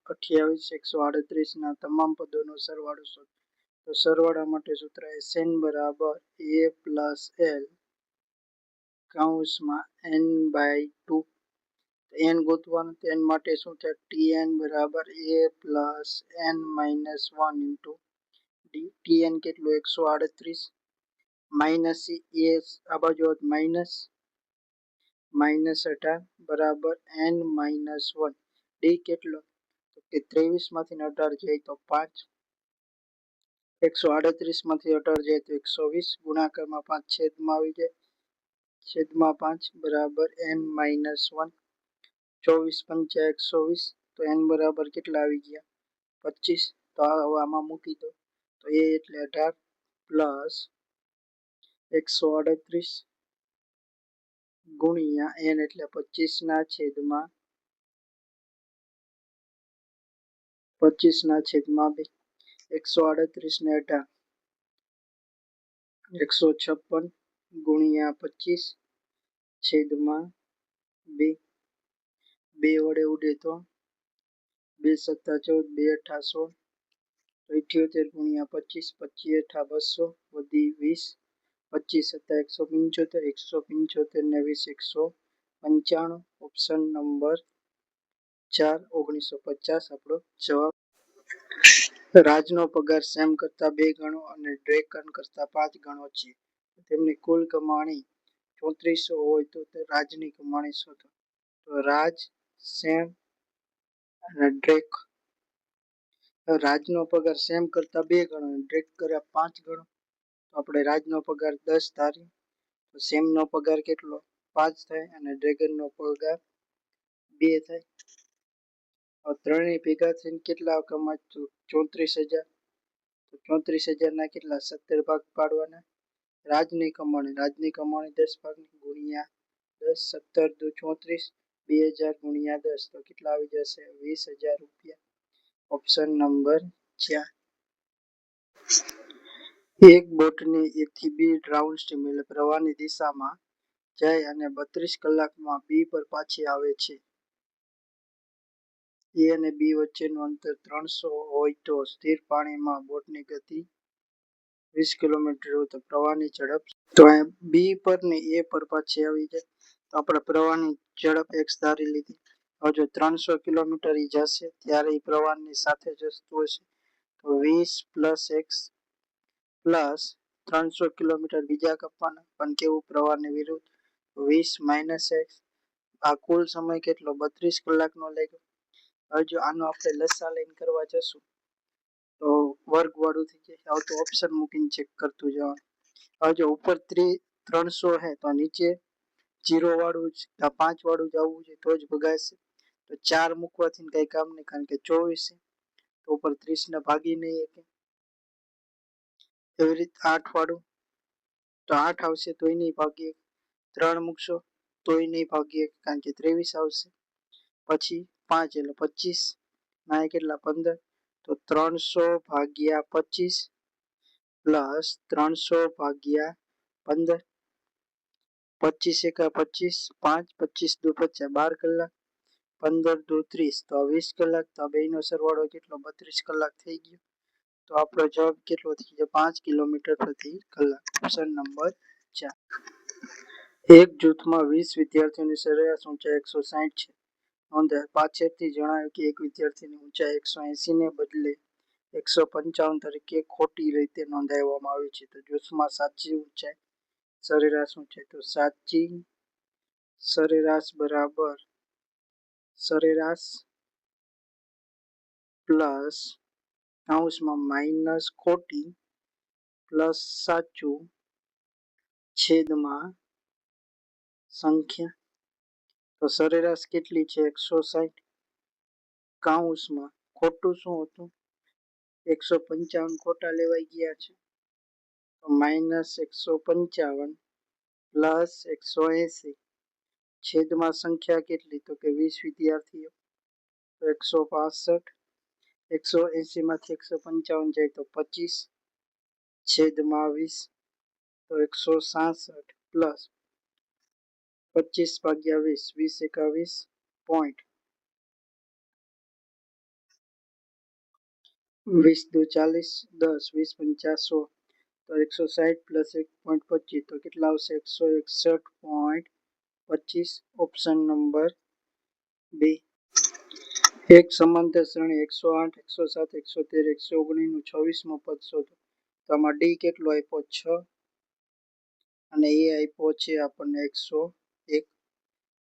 28 138 ના તમામ પદોનો સરવાળો શોધો. તો સરવાળા માટે સૂત્ર SN બરાબર A પ્લસ L કૌંસમાં n/2. n ગોતવાનું, તો n માટે શું થાય? Tn બરાબર A plus n minus 1 into D. Tn કેટલું? 138 માઇનસ એ આ બાજુ -18 બરાબર n માઇનસ 1. ડી કેટલો? તો કે 23 માંથી 18 જાય તો 5. 138 માંથી 18 જાય તો 120. ગુણાકારમાં 5 છેદમાં આવી જાય, છેદમાં 5 બરાબર n માઇનસ 1. 24 પંચા 120. તો n બરાબર કેટલા આવી ગયા? 25. તો હવે આમાં મૂકી દો. તો a એટલે 18 પ્લસ 138 ગુણ્યા n એટલે 25 ના છેદમાં 2. 138 ને 18 156 ગુણ્યા 25 છેદમાં 2. 2 વડે ઉડે તો 2 સત્તા 14, 2 અઠા 16. 78 ગુણ્યા 25, 25 અઠા 200 વધી 20. 25 સત્તા 175, 175 ને 20 195. ઓપ્શન નંબર 4 1950 આપણો જવાબ. રાજનો પગાર સેમ કરતા 2 ગણો અને ડ્રેકન કરતા 5 ગણો છે. તેમની કુલ કમાણી 3400 હોય તો રાજની કમાણી શોધો. તો રાજ, સેમ અને ડ્રેક. રાજનો પગાર સેમ કરતા 2 ગણો અને ડ્રેક કર્યા 5 ગણો. તો આપણે રાજનો પગાર 10 ધાર્યો, તો સેમનો પગાર કેટલો? 5 થાય અને ડ્રેગનનો પગાર 2 થાય. હવે ત્રણેય ભેગા થઈને કેટલા કમાય? તો 34000. તો 34000 ના કેટલા? 17 ભાગ પાડવાના. રાજની કમાણી 10 ભાગની ગુણ્યા 10. 17 દુ 34, 2000 ગુણ્યા 10. તો કેટલા આવી જશે? 20000 રૂપિયા. Option number 4. એક બોટની A થી B રાઉન્ડ સ્ટીમ એટલે પ્રવાહની દિશામાં જાય અને 32 કલાકમાં B પર પાછી આવે છે. A અને B વચ્ચેનું અંતર 300 હોય તો સ્થિર પાણીમાં બોટની ગતિ 20 કિલોમીટર હોય તો પ્રવાહની ઝડપ. તો B પર ને A પર પાછી આવી જાય. તો આપણે પ્રવાહની ઝડપ x ધારી લીધી. હવે જો 300 કિલોમીટર ઈ જશે ત્યારે ઈ પ્રવાહની સાથે જતું હશે તો 20 પ્લસ x પ્લસ 300 કિલોમીટર બીજા કાપવાના, પણ કેવું? પ્રવાહની વિરુદ્ધ. 20 માઇનસ x. આ કુલ સમય કેટલો? 32 કલાકનો લાગ્યો. હવે જો આનો આપણે લસા લઈને કરવા જશું તો વર્ગ વાળું થઈ જાય. હવે તો ઓપ્શન મૂકીને ચેક કરતું જવાનું. હવે જો ઉપર 300 હે તો નીચે 0 વાળું જ 5 વાળું જ આવવું જોઈએ તો જ ભગાશે. તો 4 મૂકવાથી કઈ કામ નહીં, કારણ કે 24 છે તો ઉપર 30 ને ભાગી નહીં શકે. એવી રીતે 8 વાળું તો 8 આવશે તોય નહીં ભાગીએ. 3 મૂકશો તોય નહીં ભાગીએ, કારણ કે 23 આવશે. પછી 5 એટલે 25 ના કેટલા? 15. તો 300 ભાગ્યા 25 પ્લસ 300 ભાગ્યા 15. 25 એકા 25, 5 25 દુ 50 12 કલાક. 15 દુ 30 તો 20 કલાક. તો આ બેનો સરવાળો કેટલો? 32 કલાક થઈ ગયો. તો આપણો જવાબ કેટલો થઈ ગયો? 5 કિલોમીટર પ્રતિ કલાક. Option number 4. એક જૂથમાં 20 વિદ્યાર્થીઓની સરેરાશ ઊંચાઈ 160 છે. નોંધાય પાછળથી જણાવ્યું કે એક વિદ્યાર્થીની ઊંચાઈ 180 ને બદલે 155 તરીકે ખોટી રીતે નોંધાવવામાં આવી છે. તો જૂથમાં સાચી ઊંચાઈ સરેરાશ ઊંચાઈ, તો સાચી સરેરાશ બરાબર સરેરાશ પ્લસ કૌંસમાં માઇનસ ખોટી પ્લસ સાચું છેદમાં સંખ્યા. તો સરેરાશ કેટલી છે? 160. કૌંસમાં ખોટું શું હતું? 155 ખોટા લેવાઈ ગયા છે. તો માઇનસ 155 પ્લસ 180 છેદમાં સંખ્યા કેટલી? તો કે 20 વિદ્યાર્થીઓ. તો 165. 180 માંથી 155 જાય તો 25 છેદમાં 20. તો 166 પ્લસ 25 ભાગ્યા 20, 20 એકા 20 પોઈન્ટ 20 દુ 40, 10 20 50 100 તો 160 પ્લસ 1.25 તો કેટલા આવશે? 161.25 ઓપ્શન નંબર બી. એક સમાંતર શ્રેણી 108, 107, 113, 119 નું 26મો પદ શોધો. તો આમાં ડી કેટલો આપ્યો? 6 અને એ આપ્યો છે આપણને 101.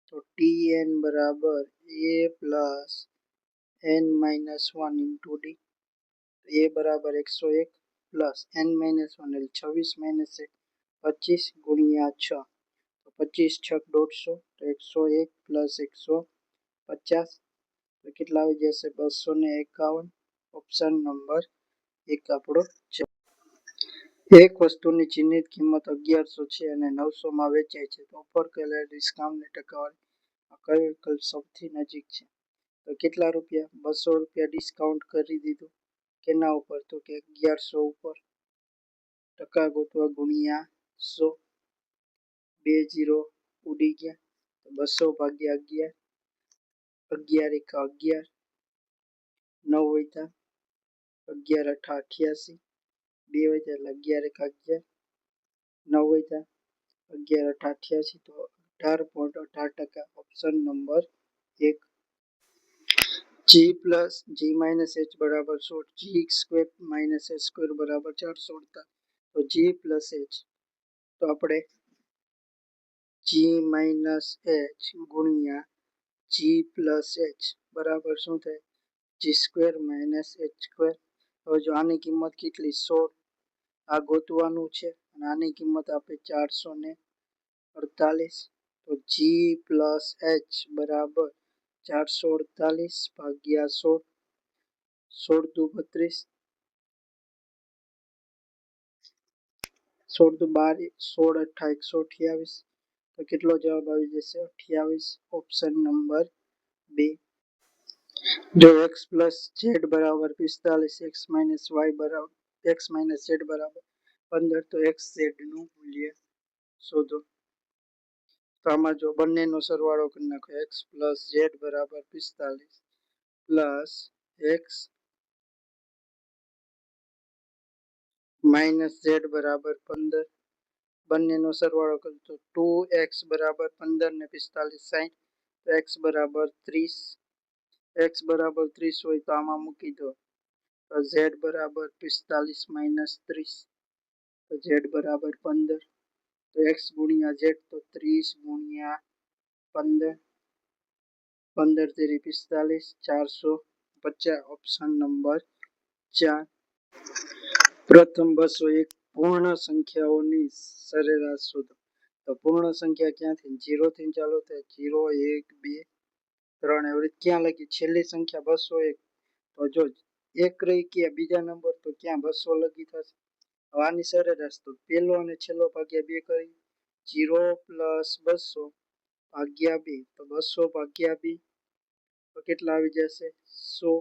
તો tn બરાબર a plus n minus 1 into D. a બરાબર 101 પ્લસ n માઇનસ 1 એટલે 26 માઇનસ 1 25 ગુણ્યા 6 તો 25 6 150 તો 101 પ્લસ 150 તો કેટલા આવી જશે? 251. ઓપ્શન નંબર 1 આપણો જવાબ. એક વસ્તુની ચિહ્નિત કિંમત 1100 છે અને 900 માં વેચાય છે તો ઓફર કરેલા ડિસ્કાઉન્ટની ટકાવારી કયો વિકલ્પ સૌથી નજીક છે? તો કેટલા રૂપિયા? 200 રૂપિયા ડિસ્કાઉન્ટ કરી દીધું. કેના ઉપર? તો કે 1100 ઉપર. ટકા ગોતવા ગુણ્યા 100. 2 0 ઉડી ગયા તો 200 ભાગ્યા 11. 11 એકા 11. 9 વધ્યા. 11 અઠા 88. 2 વધ્યા એટલે 11 એકા 11. 9 વધ્યા. 11 અઠા 88 તો 18.18%. Option number 1. g plus g minus h બરાબર 16. g square minus h square બરાબર 416. તો g પ્લસ h તો આપણે g માઇનસ h ગુણ્યા g પ્લસ h બરાબર શું થાય? g square minus h square. હવે જો આની કિંમત કેટલી? 16. આ ગોતવાનું છે અને આની કિંમત આપે 448. તો g પ્લસ h બરાબર 448 ભાગ્યા 16. 16 દુ 32. 16 દુ 12. 16 અઠા 128. તો કેટલો જવાબ આવી જશે? 28. Option number 2. જો x પ્લસ z બરાબર 45, x માઇનસ y બરાબર x માઇનસ z બરાબર 15 તો x z નું મૂલ્ય શોધો. તો આમાં જો બંનેનો સરવાળો કરી નાખો. x પ્લસ z બરાબર 45 પ્લસ x માઇનસ z બરાબર 15. બંનેનો સરવાળો કરો તો 2x બરાબર 15 ને 45 60 તો x બરાબર 30. x બરાબર 30 હોય તો આમાં મૂકી દો તો z બરાબર 45 માઇનસ 30 તો z બરાબર 15. તો x ગુણ્યા z તો 30 ગુણ્યા 15. 15 તેરી 45 450. Option number 4. પ્રથમ 201 પૂર્ણ સંખ્યાઓની સરેરાશ શોધો. તો પૂર્ણ સંખ્યા ક્યાંથી? 0 થી ચાલુ થાય. 0 1 2 3 એવી રીતે ક્યાં લખી? છેલ્લી સંખ્યા 201 તો જો એક રહી ગયા બીજા નંબર તો ક્યાં 200 લખી થશે. હવે આની સરેરાશ તો પહેલો અને છેલ્લો ભાગ્યા 2 કરી. 0 પ્લસ 200 ભાગ્યા 2 તો 200 ભાગ્યા 2 તો કેટલા આવી જશે? 100.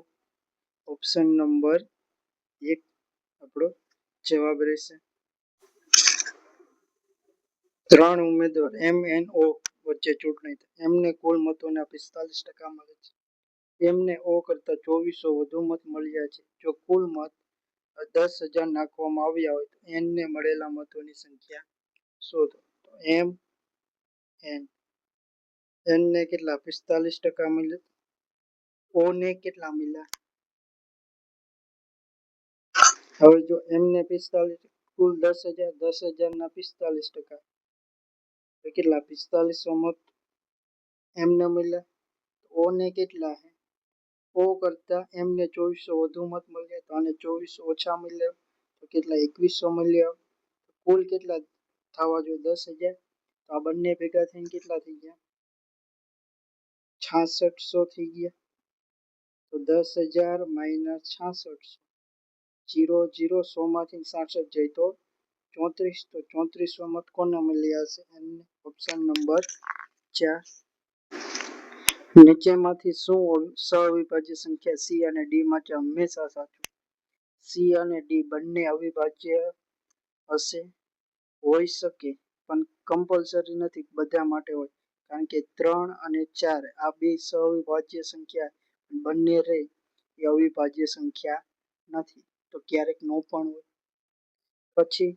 ઓપ્શન નંબર 1 આપણો જવાબ રહેશે. 3 ઉમેદવાર એમ એન ઓ વચ્ચે ચૂંટણી થઈ. એમને કુલ મતોના 45% મળે છે. એમને ઓ કરતા 2400 વધુ મત મળ્યા છે. જો કુલ મત 10,000 નાખવામાં આવ્યા હોય તો એન ને મળેલા મતોની સંખ્યા શોધો. તો એમ એન ને કેટલા? 45% મળ્યા. ઓ ને કેટલા મળ્યા? હવે જો એમ ને 45 કુલ 10,000 10,000 ના 45% તો કેટલા? 4500 મત એમને મળ્યા. ઓ ને કેટલા? ઓ કરતા એમ ને 2400 વધુ મત મળ્યા તો આને 2400 ઓછા મળ્યા તો કેટલા? 2100 મળ્યા. કુલ કેટલા થવા જોઈએ? 10,000. તો આ બંને ભેગા થઈને કેટલા થઈ ગયા? 6600 થઈ ગયા. તો 10,000 માઇનસ 6600. 0 0 100 માંથી 66 જાય તો 34. તો 3400 મત કોને મળ્યા હશે? એમને. Option number 4. નીચેમાંથી શું સહઅવિભાજ્ય સંખ્યા સી અને ડી માટે હંમેશા સાચું? સી અને ડી બંને અવિભાજ્ય હશે? હોઈ શકે પણ કમ્પલસરી નથી બધા માટે હોય. કારણ કે 3 અને 4 આ બે સહઅવિભાજ્ય સંખ્યા બંને રહે એ અવિભાજ્ય સંખ્યા નથી, તો ક્યારેક નો પણ હોય. પછી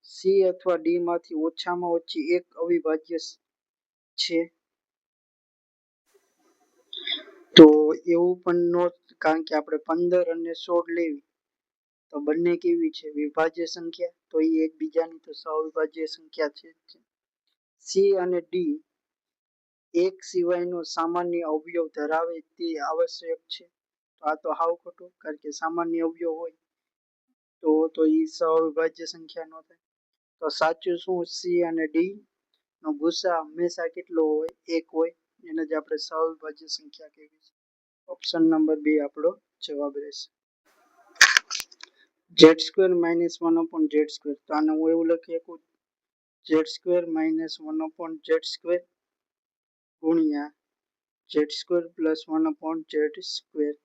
સી અથવા ડી માંથી ઓછામાં ઓછી એક અવિભાજ્ય છે, તો એવું પણ નો, કારણ કે આપણે 15 અને 16 લેવી તો બંને કેવી છે, વિભાજ્ય સંખ્યા, તો એ એકબીજાની તો સહવિભાજ્ય સંખ્યા છે. સી અને ડી એક સિવાયનો સામાન્ય અવયવ ધરાવે તે આવશ્યક છે. તો આ તો હાવ ખોટું, કારણ કે સામાન્ય અવયવ હોય તો એ સહવિભાજ્ય સંખ્યા નો થાય. તો સાચું શું, સી અને ડી નો ગુસા હંમેશા કેટલો હોય, એક હોય, એને જ આપણે સહવિભાજ્ય સંખ્યા કહેવી છે. ઓપ્શન નંબર 2 આપણો જવાબ રહેશે. z² - 1/z², તો આને હું એવું લખી શકું, z² - 1/z² ગુણ્યા z² + 1/z².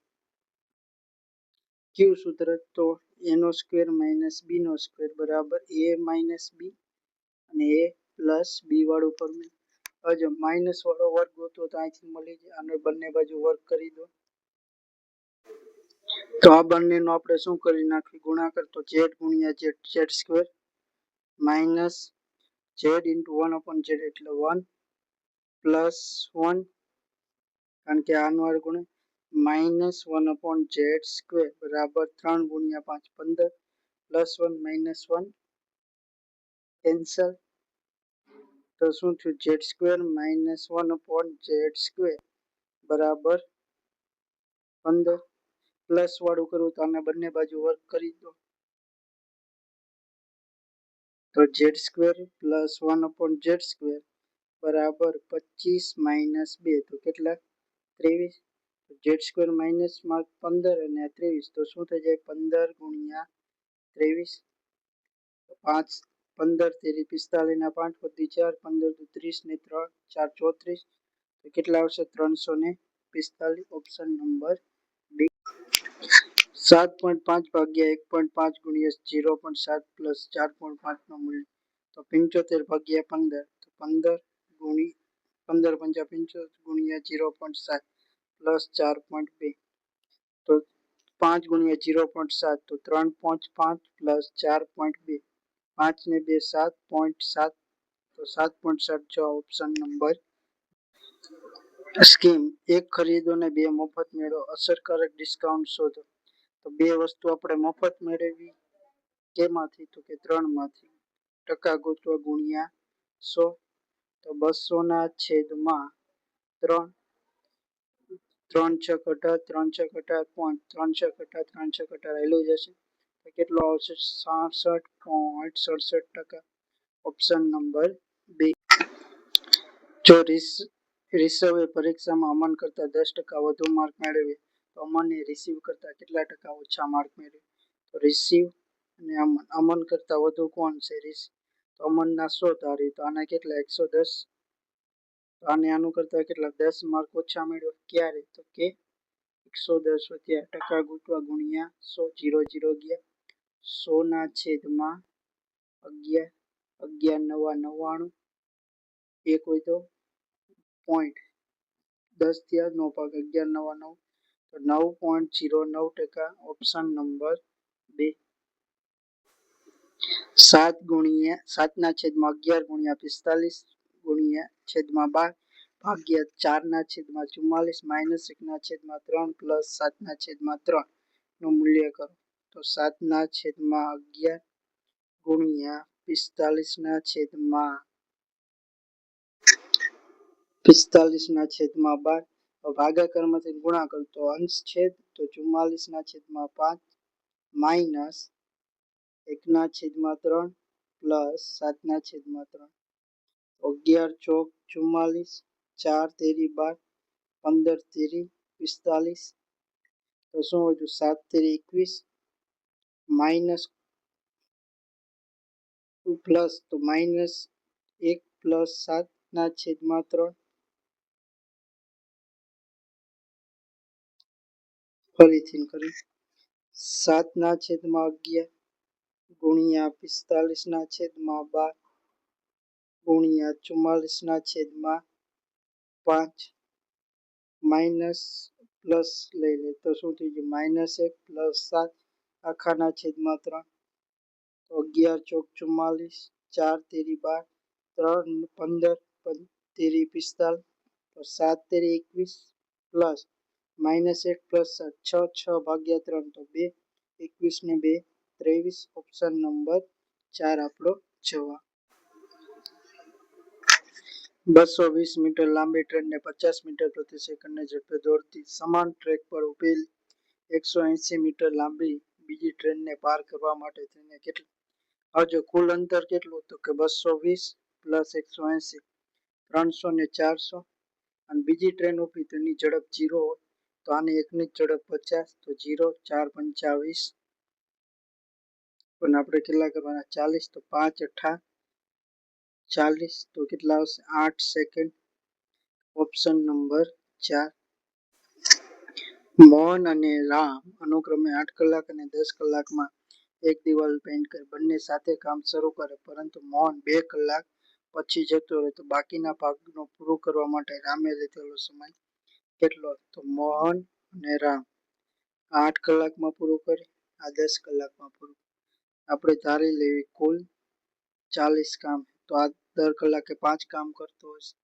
કયું સૂત્ર, તો a² - b² બરાબર a - b અને a પ્લસ b વાળું ફોર્મ્યુલા. હવે જો માઇનસ વાળો વર્ગ ગોતવો તો અહીંથી મળી જાય, અને બંને બાજુ વર્ગ કરી દો, તો આ બંનેનો આપણે શું કરી નાખવી, ગુણાકાર, તો z ગુણ્યા z² minus z into 1/z એટલે 1 પ્લસ 1, કારણ કે આનો હારે ગુણે, માઇનસ 1/z² બરાબર 3 ગુણ્યા 5 15 પ્લસ 1 માઇનસ 1 કેન્સલ, તો શું થયું, z² - 1/z² બરાબર 15. પ્લસ વાળું કરવું તો આને બંને બાજુ વર્ગ કરી દો, તો z² + 1/z² બરાબર 25 માઇનસ 2, તો કેટલા, 23. z² માઇનસ માં 15 અને 23, તો શું થઈ જાય, 15 ગુણ્યા 23, 5 15 તેરી 45 ના 5 વધી 4 15 દુ 30 ને 3 4 34, તો કેટલા આવશે, 345. ઓપ્શન નંબર બી. 7.5 ભાગ્યા 1.5 ગુણ્યા 0.7 પ્લસ 4.5 નો મૂલ્ય, તો 75 ભાગ્યા 15, તો 15 ગુણી 15 પંચા 75 ગુણ્યા 0.7 પ્લસ 4.2, તો 5 ગુણ્યા 0.7, તો 3.5 પ્લસ 4.2, 5 ને 2 7.7, તો 7.7 જવાબ ઓપ્શન નંબર. સ્કીમ 1 ખરીદો ને 2 મફત મેળવો, અસરકારક ડિસ્કાઉન્ટ શોધો. તો બે વસ્તુ આપણે મફત મેળવી કેમાંથી, તો કે 3 માંથી, ટકા ગોતવા ગુણ્યા 100, તો 200 ના છેદમાં 3, 3 6 18, 3 6 18 પોઈન્ટ, 3 6 18 3 6 18 રહેલું જશે, તો કેટલો આવશે, 66.67%. Option number B. જો રિષભે પરીક્ષામાં અમન કરતા 10% વધુ માર્ક મેળવ્યા, તો અમને રિષિવ કરતા કેટલા ટકા ઓછા માર્ક મેળવ્યા, તો રિષિવ અને અમન કરતા વધુ કોણ છે, રિષિવ, તો અમનના 100 ધારી, તો આના કેટલા 110, તો આને આનું કરતા કેટલા 10 માર્ક ઓછા મેળવ્યા, ક્યારે, તો કે 110 વધ્યા, ટકા ગોતવા ગુણ્યા 100, 0 0 ગયા, 100 ના છેદમાં 11, 11 નવા 99, એક હોય તો પોઈન્ટ, 10 થયા 9 ભાગ 11 નવા 9, તો 9.09%. Option number 2. 7 ના છેદમાં 11 ગુણ્યા 45 ગુણ્યા છેદમાં 12 ભાગ્યા 4 ના છેદમાં 44 માઇનસ 1 ના છેદમાં 3 પ્લસ 7 ના છેદમાં 3 નું મૂલ્ય કરો, તો 7 ના છેદમાં 11 ગુણ્યા 45 ના છેદમાં 12, ભાગાકારમાંથી ગુણાકાર, તો અંશ છેદ, તો 44 ના છેદમાં 5 માઇનસ 1 ના છેદમાં 3 પ્લસ 7 ના છેદમાં 3, 11 ચોક 44, 4 તેરી 12, 15 તેરી 45, તો શું વધ્યું, 7 તેરી 21 માઇનસ પ્લસ, તો માઇનસ 1 પ્લસ 7 ના છેદમાં 3, ફરીથી કરી 7 ના છેદમાં 11 ગુણ્યા 45 ના છેદમાં 12 ગુણ્યા 44 ના છેદમાં 5 માઇનસ પ્લસ લઈ લે, તો શું થઈ ગયું, -1 પ્લસ 7 આખાના છેદમાં 3 તો 11 ચોક 44, 4 તેરી 12, 3 15 તેરી 45, તો 7 તેરી 21 પ્લસ -1 પ્લસ 7 6 ભાગ્યા 3 તો 2, 21 ને 2 23. ઓપ્શન નંબર 4 આપણો જવાબ. 220 મીટર લાંબી ટ્રેનને 50 મીટર પ્રતિ સેકન્ડની ઝડપે દોડતી સમાન ટ્રેક પર ઊભેલી 180 મીટર લાંબી બીજી ટ્રેનને પાર કરવા માટે તેને કેટલું હજુ કુલ અંતર કેટલું તો કે 220 પ્લસ 180 300 ને 400 અને બીજી ટ્રેન ઊભી તેની ઝડપ 0 હોય તો આની એકની ઝડપ 50 તો 0 4 25 પણ આપણે કેટલા કરવાના 40 તો 5 8 40 તો કેટલા આવશે 8 સેકન્ડ. Option number 4. મોહન અને રામ અનુક્રમે 8 કલાક અને 10 કલાકમાં એક દિવાલ પેઇન્ટ કરે બંને સાથે કામ શરૂ કરે પરંતુ મોહન 2 કલાક પછી જતો રહે તો બાકીના ભાગનો પૂરું કરવા માટે રામે લીધેલો સમય કેટલો તો મોહન અને રામ 8 કલાકમાં પૂરું કરે આ 10 કલાકમાં પૂરું આપણે ધારી લેવી કુલ 40 કામ તો આ દર કલાકે 5 કામ કરતો હશે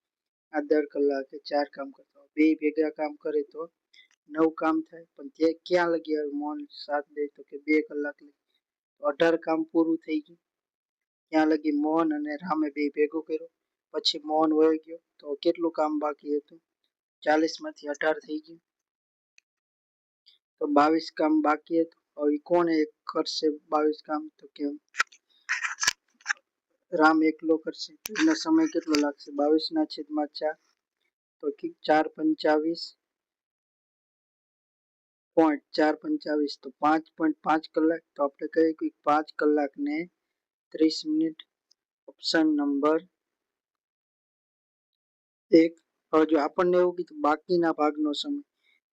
આ દર કલાકે 4 કામ કરતો બે ભેગા કામ કરે તો 9 કામ થાય પણ તે ક્યાં લગી મોહન સાથ દે તો કે 2 કલાક લગી 18 કામ પૂરું થઈ ગયું ત્યાં લગી મોહન અને રામે બે ભેગું કર્યું પછી મોહન વહી ગયો તો કેટલું કામ બાકી હતું 40 માંથી 18 થઈ ગયું તો 22 કામ બાકી હતું હવે કોણ એક કરશે 22 કામ તો કે રામ એકલો કરશે તો એનો સમય કેટલો લાગશે 22 ના છેદમાં 4 તો 4 25 તો 5.5 કલાક તો આપણે કહીએ કે 5 કલાક ને 30 મિનિટ. Option number 1. હવે જો આપણને એવું કીધું બાકીના ભાગનો સમય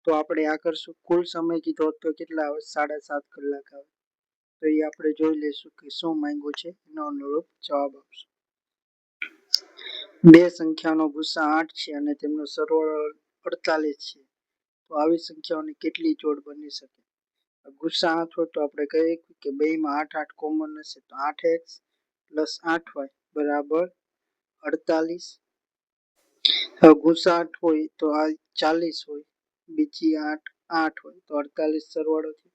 તો આપણે આ કરશું કુલ સમય કીધો તો કેટલા આવે 7.5 કલાક આવે તો એ આપણે જોઈ લેશું કે શું માંગ્યું છે એનો અનુરૂપ જવાબ આપશું. બે સંખ્યાનો ગુસા 8 છે અને તેમનો સરવાળો 48 છે તો આવી સંખ્યાઓની કેટલી જોડ બની શકે ગુસા 8 હોય તો આપણે કહીએ કે બેમાં 8 8 કોમન હશે તો 8x પ્લસ 8y બરાબર 48. હવે ગુસા 8 હોય તો આ 40 હોય બીજી 8 8 હોય તો 48 સરવાળો થયો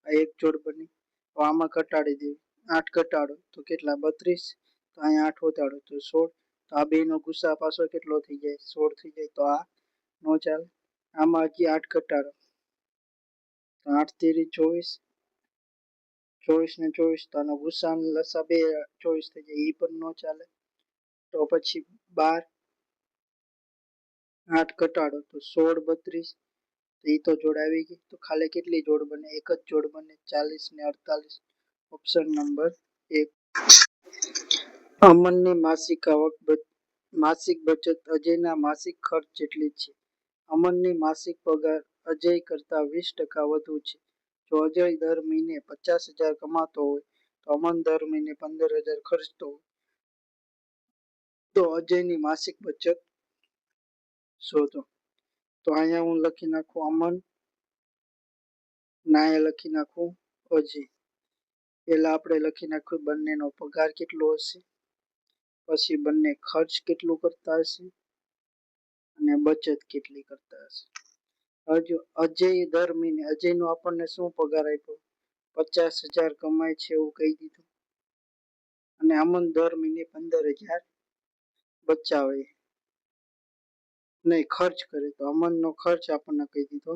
આ એક જોડ બની તો આમાં ઘટાડી દેવી 8 ઘટાડો તો કેટલા 32 તો અહીંયા 8 વધારો તો 16 તો આ બેનો ગુસા પાછો કેટલો થઈ જાય 16 થઈ જાય તો આ નો ચાલે આમાં હજી 8 ઘટાડો તો 8 તેરી 24 24 ને 24 તો આનો ગુસા લસા 2 24 થઈ જાય એ પણ નો ચાલે તો પછી 12 8 ઘટાડો તો 16 32 તો એ તો જોડ આવી ગઈ તો ખાલી કેટલી જોડ બને એક જ જોડ બને 40 ને 48. Option number 1. અમનની માસિક આવક માસિક બચત અજયના માસિક ખર્ચ જેટલી છે અમનની માસિક પગાર અજય કરતા 20% વધુ છે જો અજય દર મહિને 50,000 કમાતો હોય તો અમન દર મહિને 15,000 ખર્ચતો હોય તો અજયની માસિક બચત શોધો તો અહીંયા હું લખી નાખું અમન ના અહીંયા લખી નાખું અજય પહેલા આપણે લખી નાખ્યું બંનેનો પગાર કેટલો હશે પછી બંને ખર્ચ કેટલું કરતા હશે અને બચત કેટલી કરતા હશે હજુ અજય દર મહિને અજયનો આપણને શું પગાર આપ્યો 50,000 કમાય છે એવું કહી દીધું અને અમન દર મહિને 15,000 બચાવે નહીં ખર્ચ કરે તો અમનનો ખર્ચ આપણને કહી દીધો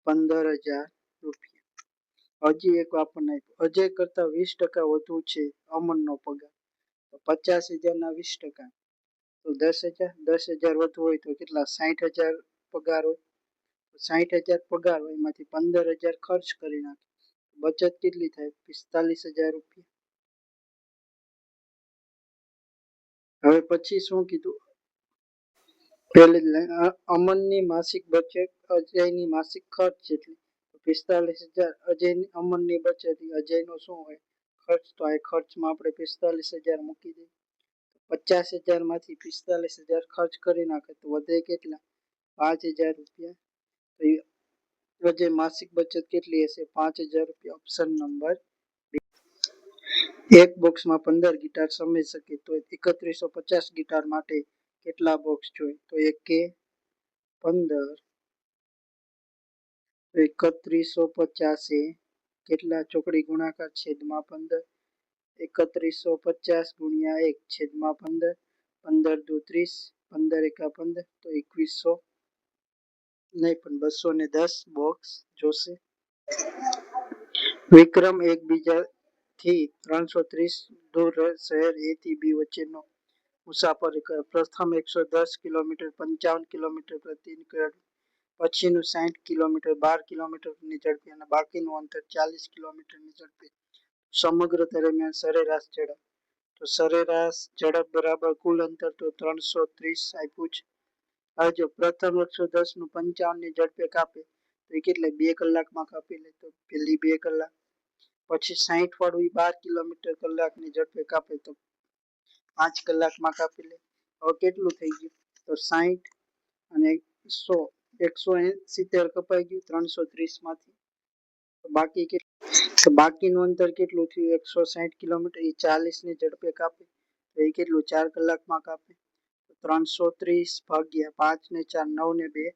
15,000 રૂપિયા હજી એક આપણને અજય કરતા 20% વધુ છે અમનનો પગાર તો 50,000 ના 20% તો 10,000 10,000 વધુ હોય તો કેટલા 60,000 પગાર હોય 60,000 પગાર હોય એમાંથી 15,000 ખર્ચ કરી નાખે બચત કેટલી થાય 45,000 રૂપિયા. હવે પછી શું કીધું પહેલી અમનની માસિક બચત અજયની માસિક ખર્ચ જેટલી 45,000 અજયની અમનની બચત અજયનો શું હોય ખર્ચ તો આ ખર્ચમાં આપણે 45,000 મૂકી દઈએ 50,000 માંથી 45,000 ખર્ચ કરી નાખે તો વધે કેટલા 5,000 રૂપિયા તો તો જે માસિક બચત કેટલી હશે? 5000 રૂપિયા. Option number B. એક બોક્સમાં 15 ગિટાર સમાઈ શકે તો 3150 ગિટાર માટે કેટલા બોક્સ જોઈએ? તો 1 15 3150 એ કેટલા ચોકડી ગુણાકાર છેદમાં 15 3150 ગુણ્યા 1 છેદમાં 15 15 દુ 30 15 એકા 15 તો 2100 નહીં પણ 210 બોક્સ જોશે. વિક્રમ એકબીજાથી 330 દૂર શહેર એ થી બી વચ્ચેનો મુસાફરી કરે. પ્રથમ 110 કિલોમીટર 55 કિલોમીટર પ્રતિ કલાક, પછીનું 60 કિલોમીટર 12 કિલોમીટરની ઝડપે અને બાકીનું અંતર 40 કિલોમીટરની ઝડપે સમગ્ર દરમિયાન સરેરાશ ઝડપ. તો સરેરાશ ઝડપ બરાબર કુલ અંતર તો 330 આપ્યું છે. હવે જો પ્રથમ 110 નું 55 ની ઝડપે કાપે તો એ કેટલે 2 કલાકમાં કાપી લે તો પેલી 2 કલાક. પછી 60 વાળું 12 કિલોમીટર કલાકની ઝડપે કાપે તો 5 કલાકમાં કાપી લે. હવે કેટલું થઈ ગયું? તો 60 અને 100 170 કપાઈ ગયું 330 માંથી. બાકી તો બાકીનું અંતર કેટલું થયું? 160 કિલોમીટર. એ 40 ની ઝડપે કાપે તો એ કેટલું? 4 કલાકમાં કાપે. 330 ભાગ્યા 5 ને 4 9 ને 2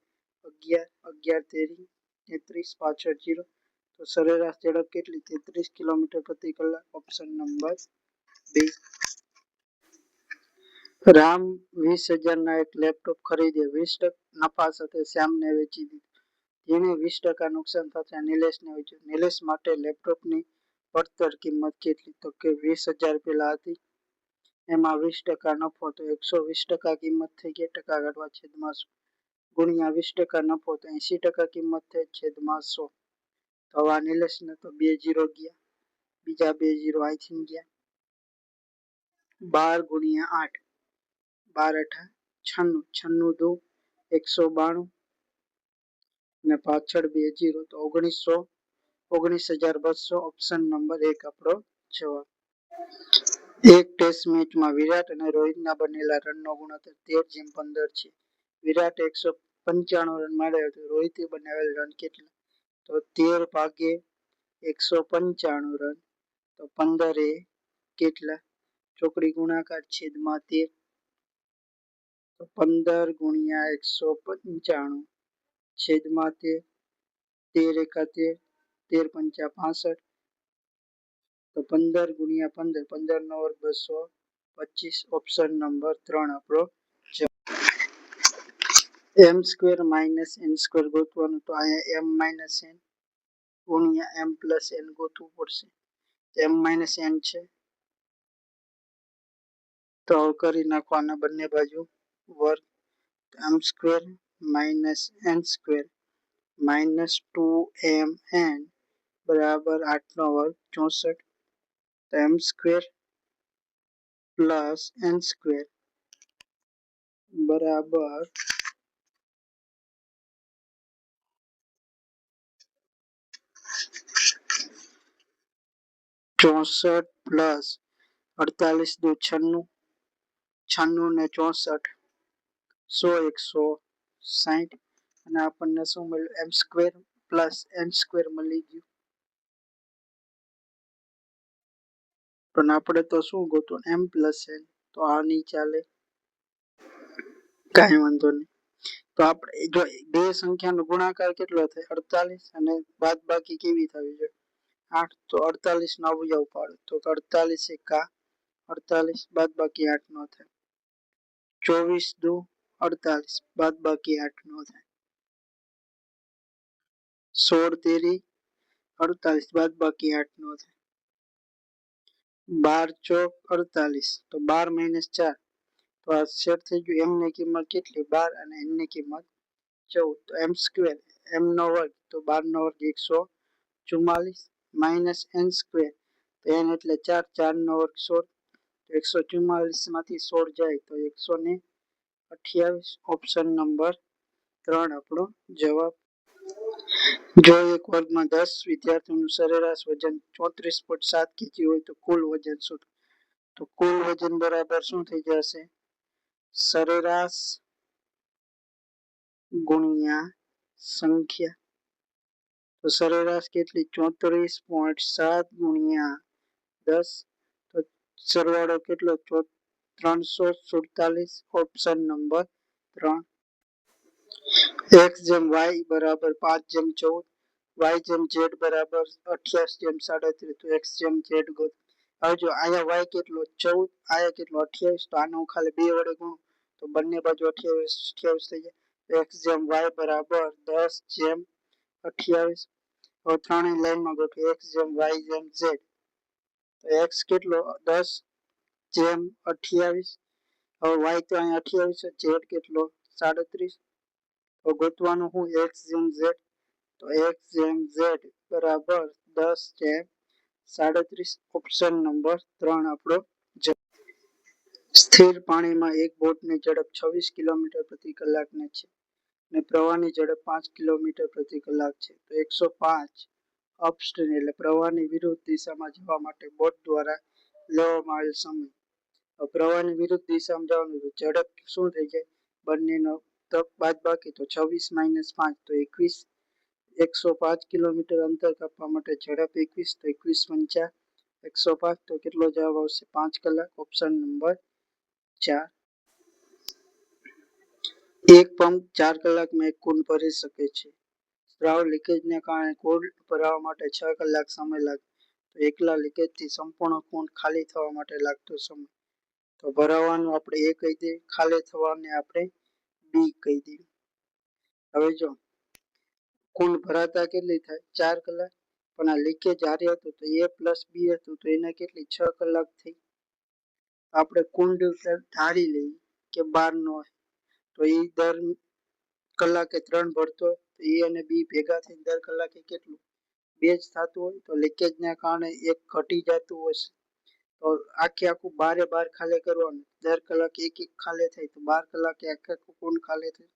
11 11 તેરી 33 પાછળ 0 તો સરેરાશ ઝડપ કેટલી? 33 કિલોમીટર પ્રતિ કલાક. ઓપ્શન નંબર બી. રામ 20,000 ના એક લેપટોપ ખરીદે 20% નફા સાથે શ્યામને વેચી દીધું. જેને 20% નુકસાન થતા નિલેશને વેચ્યું. નિલેશ માટે લેપટોપની પડતર કિંમત કેટલી? તો કે 20,000 પેલા હતી એમાં 20% નફો તો 120% કિંમત થઈ ગઈ. ટકા કાઢવા છેદમાં 100 ગુણ્યા 20% નફો તો 80% કિંમત થઈ છેદમાં 100. તો આ નિલેશને તો 2 0 ગયા, બીજા 2 0 અહીંથી ગયા. 12 ગુણ્યા 8 12 8 96 96 દુ 192 ને પાછળ 2 0 તો 19,200. ઓપ્શન નંબર 1 આપણો જવાબ. એક ટેસ્ટ મેચમાં વિરાટ અને રોહિતના બનેલા રનનો ગુણોત્તર 13:15 છે. વિરાટે 195 રન માર્યા તો રોહિતે બનાવેલ રન કેટલા? તો 13 ભાગે 195 રન તો 15 એ કેટલા ચોકડી ગુણાકાર છેદમાં 13 તો 15 ગુણ્યા 195 છેદમાં 13 13 એકા 13 13 પંચા 65 તો 15 ગુણ્યા 15 15 નો વર્ગ 225. ઓપ્શન નંબર 3 આપણો એમ સ્ક્વેર માઇનસ એન સ્ક્વેર ગોતવાનું તો અહીંયા એમ માઇનસ એન ગુણ્યા એમ પ્લસ એન ગોતવું પડશે. એમ માઇનસ એન છે તો કરી નાખવાના બંને બાજુ વર્ગ. M square minus n square minus 2mn બરાબર 8 નો વર્ગ 64. તો m square plus n square બરાબર 64 પ્લસ 48 દુ 96 96 ને 64 100 160 અને આપણને શું મળ્યું? એમ સ્ક્વેર પ્લસ એન સ્ક્વેર મળી ગયું. પણ આપણે તો શું ગોતું? એમ પ્લસ એન તો આ નહીં ચાલે, કાંઈ વાંધો નહીં. તો આપણે જો બે સંખ્યાનો ગુણાકાર કેટલો થાય? 48 અને બાદ બાકી કેવી થવી જોઈએ? 8 તો 48 નો અવયવ પાડો તો 48 એકા 48 બાદ બાકી 8 નો થાય. 24 દુ 48 બાદ બાકી 8 નો થાય. 16 તેરી 48 બાદ બાકી 8 નો થાય. 12 ચોક 48 તો 12 માઇનસ 4 તો આ સેટ થઈ ગયું. એમ ની કિંમત કેટલી? 12 અને એન ની કિંમત 14. તો એમ સ્ક્વેર એમ નો વર્ગ તો 12 નો વર્ગ 144 માઇનસ એન સ્ક્વેર તો એન એટલે 4 4 નો વર્ગ 16 તો 144 માંથી 16 જાય તો 128. ઓપ્શન નંબર 3 આપણો જવાબ. જો એક વર્ગમાં 10 વિદ્યાર્થીઓનું સરેરાશ વજન 34.7 kg હોય તો કુલ વજન શોધો. તો કુલ વજન બરાબર શું થઈ જશે? સરેરાશ ગુણ્યા સંખ્યા તો સરેરાશ કેટલી 34.7 ગુણ્યા 10, તો સરવાળો કેટલો 347, ઓપ્શન નંબર 3. x જેમ y બરાબર 5/14, y જેમ z બરાબર 28/37, તો x જેમ z ગોત. હવે જો અહીંયા y કેટલો 14, અહીંયા કેટલો 28, તો આને હું ખાલી 2 વડે ગુણું તો બંને બાજુ 28 થઈ જાય. x જેમ y બરાબર 10/28. હવે ત્રણેય લાઈનમાં ગોઠવો x જેમ y જેમ z. તો x કેટલો 10/28. હવે y તો અહીંયા 28 છે, z કેટલો 37. તો ગોતવાનું હું x જેમ z. તો x જેમ z બરાબર 10/37, ઓપ્શન નંબર 3 આપણો જવાબ. સ્થિર પાણીમાં એક બોટની ઝડપ 26 કિલોમીટર પ્રતિ કલાકની છે અને પ્રવાહની ઝડપ 5 કિલોમીટર પ્રતિ કલાક છે. તો 105 અપસ્ટ્રીમ એટલે પ્રવાહની વિરુદ્ધ દિશામાં જવા માટે બોટ દ્વારા લેવામાં આવેલ સમય. પ્રવાહની વિરુદ્ધ દિશામાં જવાનું તો ઝડપ શું થઈ જાય, બંનેનો બાદબાકી, તો 26 - 5 તો 21. 105 કિલોમીટર અંતર કાપવા માટે ઝડપ 21, તો 21 × 5 105, તો કેટલો જવાબ આવશે 5 કલાક, ઓપ્શન નંબર 4. એક પંપ 4 કલાકમાં એક કુંડ ભરી શકે છે. સ્રાવ લીકેજને કારણે કુંડ ભરાવા માટે 6 કલાક સમય લાગે. તો એકલા લીકેજથી સંપૂર્ણ કુંડ ખાલી થવા માટે લાગતો સમય. તો ભરાવાનું આપણે એ કહી દઈએ, ખાલી થવાને આપણે બી કહી દઈએ. હવે જો કુંડ ભરાતા કેટલી થાય 4 કલાક, પણ આ લીકેજ હારે હતું તો a + b હતું તો એને કેટલી 6 કલાક થઈ. આપણે કુંડ ધારી લઈએ કે 12 નો તો એ દર કલાકે 3 ભરતો હોય તો એ અને બી ભેગા થઈને દર કલાકે કેટલું 2 જ થતું હોય. તો લીકેજને કારણે એક ઘટી જતું હશે, તો આખું 12 ખાલી કરવાનું, દર કલાકે એક ખાલી થાય તો 12 કલાકે આખું કુંડ ખાલી થાય.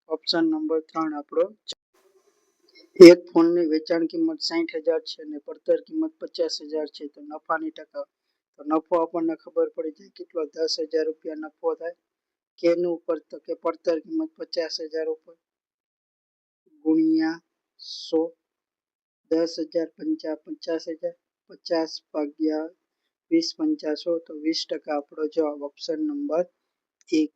ઓપ્શન નંબર 3 આપણો. એક ફોનની વેચાણ કિંમત 60,000 છે અને પડતર કિંમત 50,000 છે. તો નફાની ટકા, તો નફો આપણને ખબર પડી જાય કેટલો 10,000 રૂપિયા નફો થાય. કેનું ઉપર, તો કે પડતર કિંમત 50,000 ઉપર ગુણ્યા 100. 10,000 × 50,000, 50 ભાગ્યા 20 × 100, તો 20% આપણો જવાબ, ઓપ્શન નંબર 1.